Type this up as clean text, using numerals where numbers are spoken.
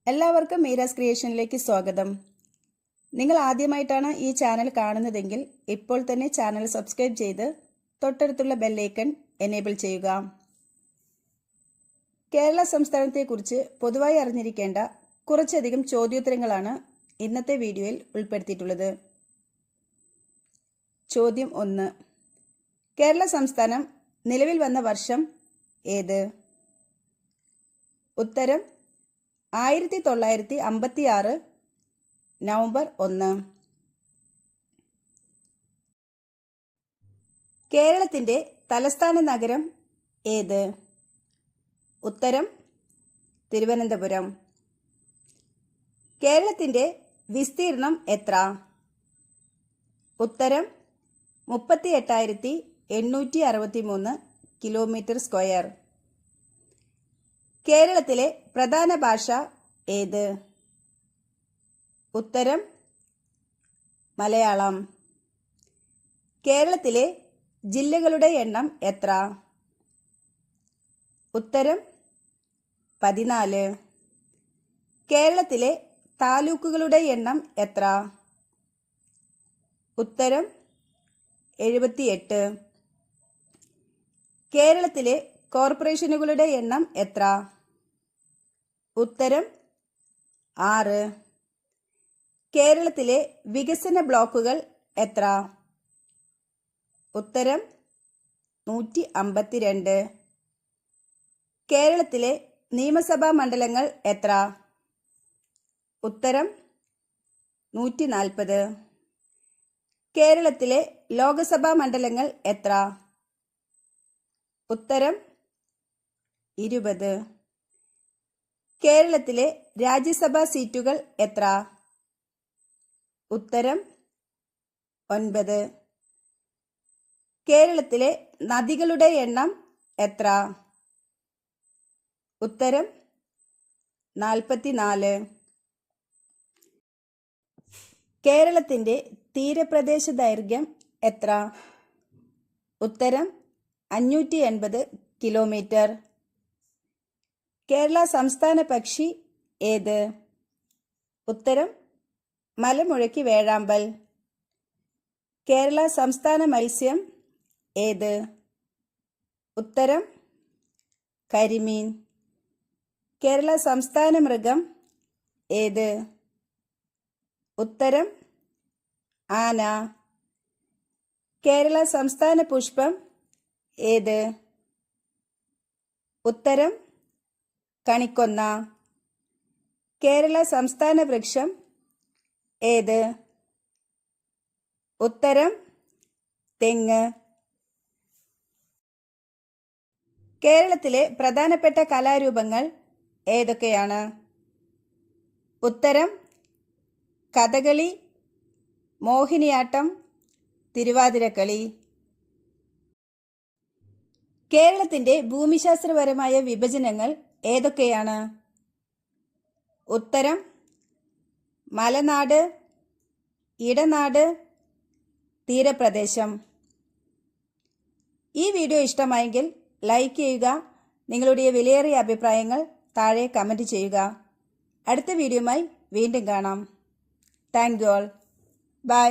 എല്ലാവർക്കും മീരാസ് ക്രിയേഷനിലേക്ക് സ്വാഗതം. നിങ്ങൾ ആദ്യമായിട്ടാണ് ഈ ചാനൽ കാണുന്നതെങ്കിൽ ഇപ്പോൾ തന്നെ ചാനൽ സബ്സ്ക്രൈബ് ചെയ്ത് തൊട്ടടുത്തുള്ള ബെല്ലൈക്കൺ എനേബിൾ ചെയ്യുക. കേരള സംസ്ഥാനത്തെക്കുറിച്ച് പൊതുവായി അറിഞ്ഞിരിക്കേണ്ട കുറച്ചധികം ചോദ്യോത്തരങ്ങളാണ് ഇന്നത്തെ വീഡിയോയിൽ ഉൾപ്പെടുത്തിയിട്ടുള്ളത്. ചോദ്യം 1. കേരള സംസ്ഥാനം നിലവിൽ വന്ന വർഷം ഏത്? ഉത്തരം 1956 നവംബർ 1. കേരളത്തിന്റെ തലസ്ഥാന നഗരം ഏത്? ഉത്തരം തിരുവനന്തപുരം. കേരളത്തിന്റെ വിസ്തീർണം എത്ര? ഉത്തരം 38,863 കിലോമീറ്റർ സ്ക്വയർ. കേരളത്തിലെ പ്രധാന ഭാഷ ഏത്? ഉത്തരം മലയാളം. കേരളത്തിലെ ജില്ലകളുടെ എണ്ണം എത്ര? ഉത്തരം 14. കേരളത്തിലെ താലൂക്കുകളുടെ എണ്ണം എത്ര? ഉത്തരം 78. കേരളത്തിലെ കോർപ്പറേഷനുകളുടെ എണ്ണം എത്ര? ഉത്തരം 6. കേരളത്തിലെ വികസന ബ്ലോക്കുകൾ എത്ര? ഉത്തരം 152. കേരളത്തിലെ നിയമസഭാ മണ്ഡലങ്ങൾ എത്ര? ഉത്തരം 140. കേരളത്തിലെ ലോകസഭാ മണ്ഡലങ്ങൾ എത്ര? ഉത്തരം 20. കേരളത്തിലെ രാജ്യസഭാ സീറ്റുകൾ എത്ര? ഉത്തരം 9. കേരളത്തിലെ നദികളുടെ എണ്ണം എത്ര? ഉത്തരം 44. കേരളത്തിന്റെ തീരപ്രദേശ ദൈർഘ്യം എത്ര? ഉത്തരം 580 കിലോമീറ്റർ. കേരള സംസ്ഥാന പക്ഷി ഏത്? ഉത്തരം മലമുഴക്കി വേഴാമ്പൽ. കേരള സംസ്ഥാന മത്സ്യം ഏത്? ഉത്തരം കരിമീൻ. കേരള സംസ്ഥാന മൃഗം ഏത്? ഉത്തരം ആന. കേരള സംസ്ഥാന പുഷ്പം ഏത്? ഉത്തരം കണിക്കൊന്ന. കേരള സംസ്ഥാന വൃക്ഷം ഏത്? ഉത്തരം തെങ്ങ്. കേരളത്തിലെ പ്രധാനപ്പെട്ട കലാരൂപങ്ങൾ ഏതൊക്കെയാണ്? ഉത്തരം കഥകളി, മോഹിനിയാട്ടം, തിരുവാതിരക്കളി. കേരളത്തിന്റെ ഭൂമിശാസ്ത്രപരമായ വിഭജനങ്ങൾ ഏതൊക്കെയാണ്? ഉത്തരം മലനാട്, ഇടനാട്, തീരപ്രദേശം. ഈ വീഡിയോ ഇഷ്ടമായെങ്കിൽ ലൈക്ക് ചെയ്യുക. നിങ്ങളുടെ വിലയേറിയ അഭിപ്രായങ്ങൾ താഴെ കമന്റ് ചെയ്യുക. അടുത്ത വീഡിയോയുമായി വീണ്ടും കാണാം. Thank you all. ബൈ.